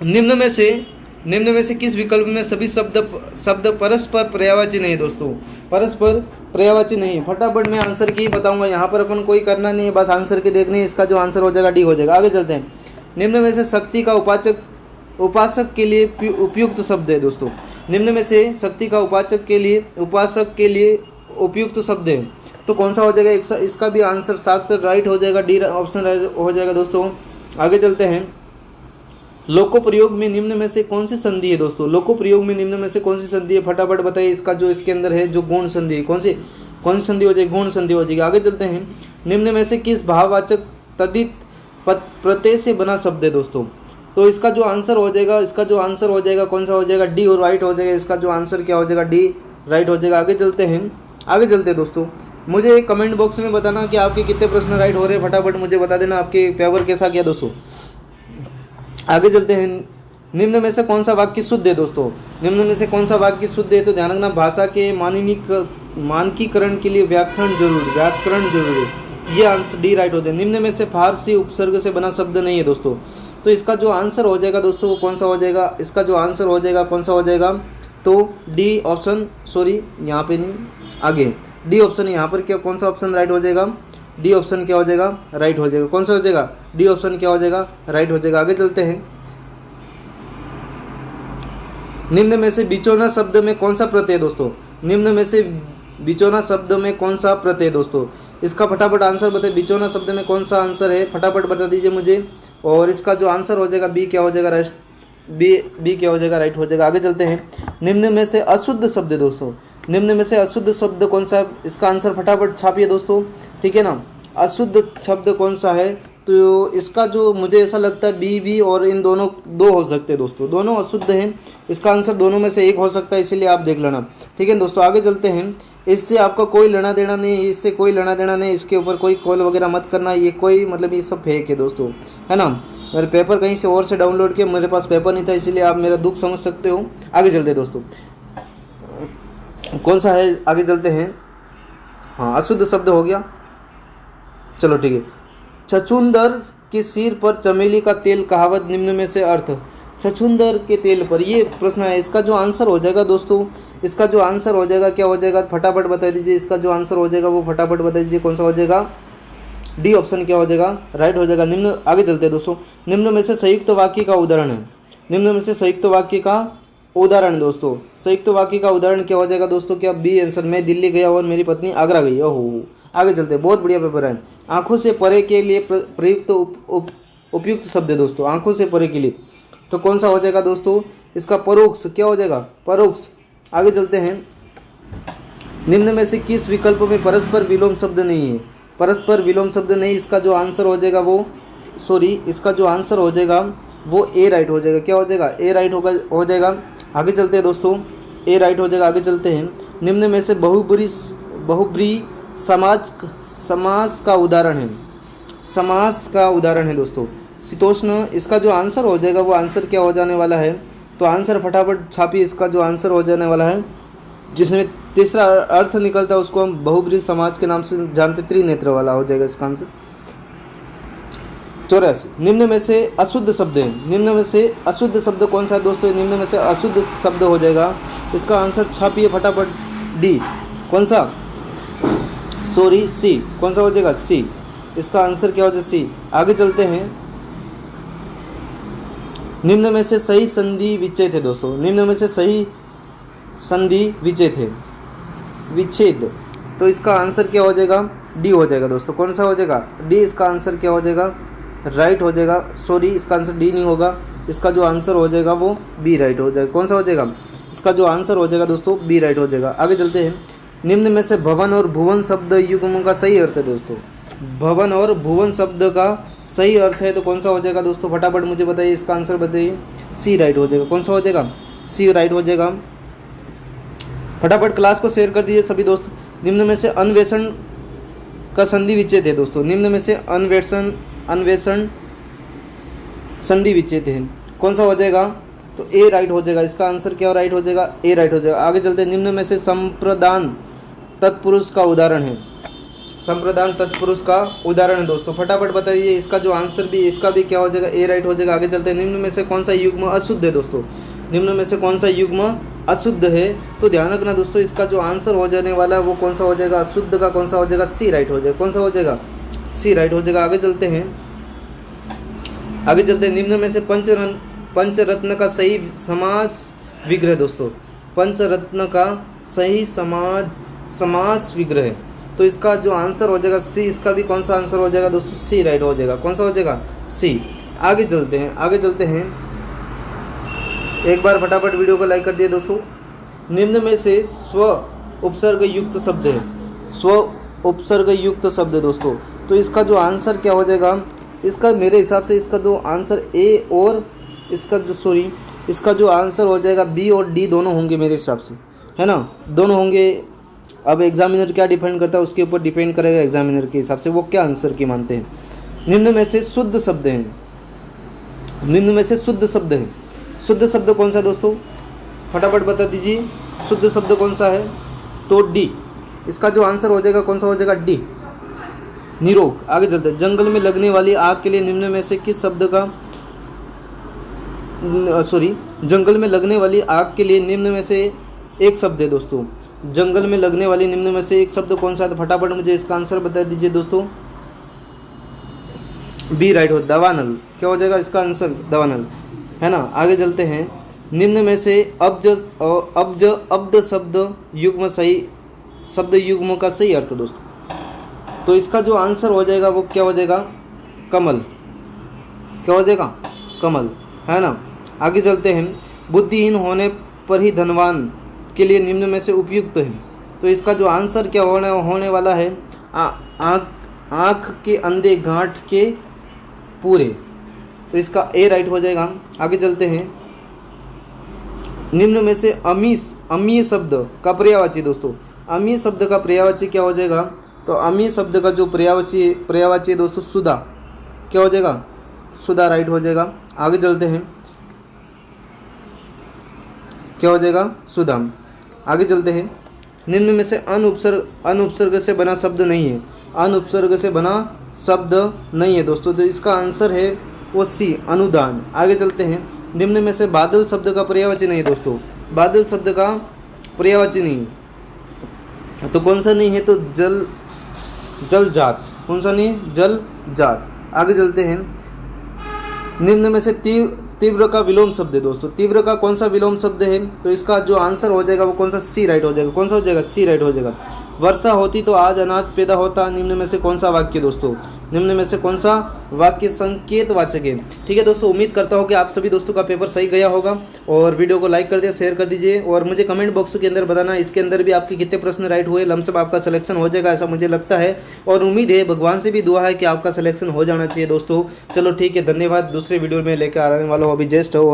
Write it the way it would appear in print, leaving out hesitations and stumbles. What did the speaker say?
निम्न में से किस विकल्प में सभी शब्द परस्पर पर्यायवाची नहीं है दोस्तों? परस्पर पर्यायवाची नहीं है। फटाफट मैं आंसर की बताऊंगा, यहाँ पर अपन कोई करना नहीं है, बस आंसर की देखनी है। इसका जो आंसर हो जाएगा डी हो जाएगा। आगे चलते हैं। निम्न में से शक्ति का उपासक के लिए उपयुक्त शब्द है दोस्तों। निम्न में से शक्ति का उपासक के लिए उपयुक्त शब्द है, तो कौन सा हो जाएगा? इसका भी आंसर शाक्त राइट हो जाएगा, डी ऑप्शन राइट हो जाएगा दोस्तों। आगे चलते हैं। लोकोप्रयोग में निम्न में से कौन सी संधि है दोस्तों? लोकोप्रयोग में निम्न में से कौन सी संधि है? फटाफट बताइए। इसका जो इसके अंदर है जो गौण संधि, कौन सी संधि हो जाएगी? गौण संधि हो जाएगी। आगे चलते हैं। निम्न में से किस भाववाचक तद्धित प्रत्यय से बना शब्द है दोस्तों? तो इसका जो आंसर हो जाएगा कौन सा हो जाएगा? डी और राइट हो जाएगा। इसका जो आंसर क्या हो जाएगा? डी राइट हो जाएगा। आगे चलते हैं दोस्तों। मुझे कमेंट बॉक्स में बताना कि आपके कितने प्रश्न राइट हो रहे हैं। फटाफट मुझे बता देना आपके पेपर कैसा गया दोस्तों। आगे चलते हैं। निम्न में से कौन सा वाक्य शुद्ध है दोस्तों? निम्न में से कौन सा वाक्य शुद्ध है? तो ध्यान रखना, भाषा के मानकीकरण के लिए व्याकरण जरूरी। ये आंसर डी राइट हो जाए। निम्न में से फारसी उपसर्ग से बना शब्द नहीं है दोस्तों। तो इसका जो आंसर हो जाएगा दोस्तों वो कौन सा हो जाएगा? इसका जो आंसर हो जाएगा कौन सा हो जाएगा? तो डी ऑप्शन, सॉरी यहाँ पे नहीं, आगे डी ऑप्शन। यहाँ पर क्या कौन सा ऑप्शन राइट हो जाएगा? डी ऑप्शन क्या हो जाएगा? राइट हो जाएगा। कौन सा हो जाएगा? डी ऑप्शन क्या हो जाएगा? राइट हो जाएगा। आगे चलते हैं। निम्न में से बिचौना शब्द में कौन सा प्रत्यय दोस्तों? निम्न में से बिचौना शब्द में कौन सा प्रत्यय दोस्तों? इसका फटाफट आंसर बताइए। बिचौना शब्द में कौन सा आंसर है? फटाफट बता दीजिए मुझे। और इसका जो आंसर हो जाएगा बी क्या हो जाएगा? बी क्या हो जाएगा? राइट हो जाएगा। आगे चलते हैं। निम्न में से अशुद्ध शब्द दोस्तों, निम्न में से अशुद्ध शब्द कौन सा है? इसका आंसर फटाफट छापिए दोस्तों, ठीक है ना। अशुद्ध शब्द कौन सा है? तो इसका जो मुझे ऐसा लगता है बी और इन दोनों दो हो सकते हैं दोस्तों, दोनों अशुद्ध हैं। इसका आंसर दोनों में से एक हो सकता है, इसीलिए आप देख लेना, ठीक है दोस्तों। आगे चलते हैं। इससे आपका कोई लेना देना नहीं, इससे कोई लेना देना नहीं, इसके ऊपर कोई कॉल वगैरह मत करना। ये कोई मतलब ये सब फेक है दोस्तों, है ना। मेरे पेपर कहीं से और से डाउनलोड किया, मेरे पास पेपर नहीं था, इसीलिए आप मेरा दुख समझ सकते हो। आगे चलते हैं दोस्तों, कौन सा है? आगे चलते हैं। हाँ, अशुद्ध शब्द हो गया, चलो ठीक है। छछूंदर के सिर पर चमेली का तेल, कहावत निम्न में से अर्थ। छछूंदर के तेल पर, ये प्रश्न है। इसका जो आंसर हो जाएगा दोस्तों, इसका जो आंसर हो जाएगा क्या हो जाएगा? फटाफट बता दीजिए। इसका जो आंसर हो जाएगा वो फटाफट बता दीजिए, कौन सा हो जाएगा? डी ऑप्शन क्या हो जाएगा? राइट हो जाएगा। निम्न, आगे चलते हैं दोस्तों। निम्न में से संयुक्त वाक्य का उदाहरण है। निम्न में से संयुक्त वाक्य का उदाहरण दोस्तों, संयुक्त वाक्य का उदाहरण क्या हो जाएगा दोस्तों? क्या बी आंसर। मैं दिल्ली गया और मेरी पत्नी आगरा गई। ओहो, आगे चलते हैं। बहुत बढ़िया पेपर है। आंखों से परे के लिए प्रयुक्त उपयुक्त शब्द है दोस्तों, आंखों से परे के लिए, तो कौन सा हो जाएगा दोस्तों? इसका परोक्ष क्या हो जाएगा? परोक्ष। आगे चलते हैं। निम्न में से किस विकल्प में परस्पर विलोम शब्द नहीं है? परस्पर विलोम शब्द नहीं, इसका जो आंसर हो जाएगा वो, सॉरी, इसका जो आंसर हो जाएगा वो ए राइट हो जाएगा। क्या हो जाएगा? ए राइट हो जाएगा। आगे चलते हैं दोस्तों, ए राइट हो जाएगा। आगे चलते हैं। निम्न में से बहुब्री समास का उदाहरण है, समास का उदाहरण है दोस्तों, शीतोष्ण। इसका जो आंसर हो जाएगा वो आंसर क्या हो जाने वाला है? तो आंसर फटाफट छापिए। इसका जो आंसर हो जाने वाला है, जिसमें तीसरा अर्थ निकलता है, उसको हम बहुब्री समाज के नाम से जानते, त्रिनेत्र वाला हो जाएगा इसका आंसर। 84। निम्न में से अशुद्ध शब्द है। निम्न में से अशुद्ध शब्द कौन सा है दोस्तों? निम्न में से अशुद्ध शब्द हो जाएगा, इसका आंसर छापिए फटाफट। डी, कौन सा? सॉरी, सी। कौन सा हो जाएगा? सी। इसका आंसर क्या हो जाएगा? सी। आगे चलते हैं। निम्न में से सही संधि विच्छेद है दोस्तों, निम्न में से सही संधि विच्छेद, तो इसका आंसर क्या हो जाएगा? डी हो जाएगा दोस्तों। कौन सा हो जाएगा? डी। इसका आंसर क्या हो जाएगा? राइट हो जाएगा। सॉरी, इसका आंसर डी नहीं होगा, इसका जो आंसर हो जाएगा वो बी राइट हो जाएगा। कौन सा हो जाएगा? इसका जो आंसर हो जाएगा दोस्तों बी राइट हो जाएगा। आगे चलते हैं। निम्न में से भवन और भुवन शब्द युग्म का सही अर्थ है दोस्तों, भवन और भुवन शब्द का सही अर्थ है, तो कौन सा हो जाएगा दोस्तों? फटाफट मुझे बताइए, इसका आंसर बताइए। सी राइट हो जाएगा। कौन सा हो जाएगा? सी राइट हो जाएगा। फटाफट क्लास को शेयर कर दीजिए सभी दोस्त। निम्न में से अन्वेषण का संधि विच्छेद है दोस्तों, निम्न में से अन्वेषण संधि विच्छेद है, कौन सा हो जाएगा? तो ए राइट हो जाएगा। इसका आंसर क्या राइट हो जाएगा? ए राइट हो जाएगा। आगे चलते हैं। निम्न में से संप्रदान तत्पुरुष का उदाहरण है, संप्रदान तत्पुरुष का उदाहरण है दोस्तों। फटाफट बताइए इसका जो आंसर भी, इसका भी क्या हो जाएगा, ए राइट हो जाएगा। आगे चलते हैं, निम्न में से कौन सा युग्म अशुद्ध है दोस्तों, निम्न में से कौन सा युग्म अशुद्ध है। तो ध्यान रखना दोस्तों, इसका जो आंसर हो जाने वाला है वो कौन सा हो जाएगा, अशुद्ध का कौन सा हो जाएगा, सी राइट हो जाएगा। कौन सा हो जाएगा, सी राइट हो जाएगा। आगे चलते हैं, आगे चलते हैं, निम्न में से पंचरत्न का सही समास विग्रह दोस्तों, पंचरत्न का सही समास विग्रह। तो इसका जो आंसर हो जाएगा सी, इसका भी कौन सा आंसर हो जाएगा दोस्तों, सी राइट हो जाएगा। कौन सा हो जाएगा, सी। आगे चलते हैं, आगे चलते हैं, एक बार फटाफट वीडियो को लाइक कर दिए दोस्तों। निम्न में से स्व उपसर्ग युक्त शब्द है, स्व उपसर्ग युक्त शब्द है दोस्तों। तो इसका जो आंसर क्या हो जाएगा, इसका मेरे हिसाब से इसका जो आंसर ए और इसका जो इसका जो आंसर हो जाएगा बी और डी दोनों होंगे मेरे हिसाब से, है ना, दोनों होंगे। अब एग्जामिनर क्या डिपेंड करता है, उसके ऊपर डिपेंड करेगा एग्जामिनर के हिसाब से वो क्या आंसर की मानते हैं। निम्न में से शुद्ध शब्द हैं, निम्न में से शुद्ध शब्द है, शुद्ध शब्द कौन सा है दोस्तों, फटाफट बता दीजिए, शुद्ध शब्द कौन सा है। तो डी, इसका जो आंसर हो जाएगा कौन सा हो जाएगा, डी, निरोग। आगे चलते हैं, जंगल में लगने वाली आग के लिए निम्न में से किस शब्द का, जंगल में लगने वाली आग के लिए निम्न में से एक शब्द है दोस्तों, जंगल में लगने वाली निम्न में से एक शब्द कौन सा है। फटाफट मुझे इसका आंसर बता दीजिए दोस्तों। बी राइट हो, दावानल। क्या हो जाएगा इसका आंसर, दावानल, है ना। आगे चलते हैं, निम्न में से अब्द शब्द युग्म सही, शब्द युग्म का सही अर्थ दोस्तों। तो इसका जो आंसर हो जाएगा वो क्या हो जाएगा, कमल। क्या हो जाएगा, कमल, है ना। आगे चलते हैं, बुद्धिहीन होने पर ही धनवान के लिए निम्न में से उपयुक्त है। तो इसका जो आंसर क्या होने वाला है, आँख के अंधे गांठ के पूरे। तो इसका ए राइट हो जाएगा। आगे चलते हैं, निम्न में से अमीय शब्द का पर्यायवाची दोस्तों, अमीय शब्द का पर्यायवाची क्या हो जाएगा। तो अमीय शब्द का जो पर्यायवाची है दोस्तों, सुधा। क्या हो जाएगा, सुधा राइट हो जाएगा। आगे चलते हैं, क्या हो जाएगा, सुधा। आगे चलते हैं, निम्न में से अनुपसर्ग से बना शब्द नहीं है, अनुपसर्ग से बना शब्द नहीं है दोस्तों। तो इसका आंसर है वो सी, अनुदान। आगे चलते हैं, निम्न में से बादल शब्द का पर्यायवाची नहीं है दोस्तों, बादल शब्द का पर्यायवाची नहीं है। तो कौन सा नहीं है, तो जल जात। कौन सा नहीं है, जल जात। आगे चलते हैं, निम्न में से तीव्र का विलोम शब्द है दोस्तों, तीव्र का कौन सा विलोम शब्द है। तो इसका जो आंसर हो जाएगा वो कौन सा, सी राइट हो जाएगा। कौन सा हो जाएगा, सी राइट हो जाएगा। वर्षा होती तो आज अनाज पैदा होता, निम्न में से कौन सा वाक्य दोस्तों, निम्न में से कौन सा वाक्य संकेतवाचक है। ठीक है दोस्तों, उम्मीद करता हूँ कि आप सभी दोस्तों का पेपर सही गया होगा। और वीडियो को लाइक कर दिया, शेयर कर दीजिए और मुझे कमेंट बॉक्स के अंदर बताना इसके अंदर भी आपके कितने प्रश्न राइट हुए। लमसम आपका सिलेक्शन हो जाएगा ऐसा मुझे लगता है और उम्मीद है, भगवान से भी दुआ है कि आपका सिलेक्शन हो जाना चाहिए दोस्तों। चलो ठीक है, धन्यवाद। दूसरे वीडियो में लेकर आने वाला हूँ अभी जस्ट। और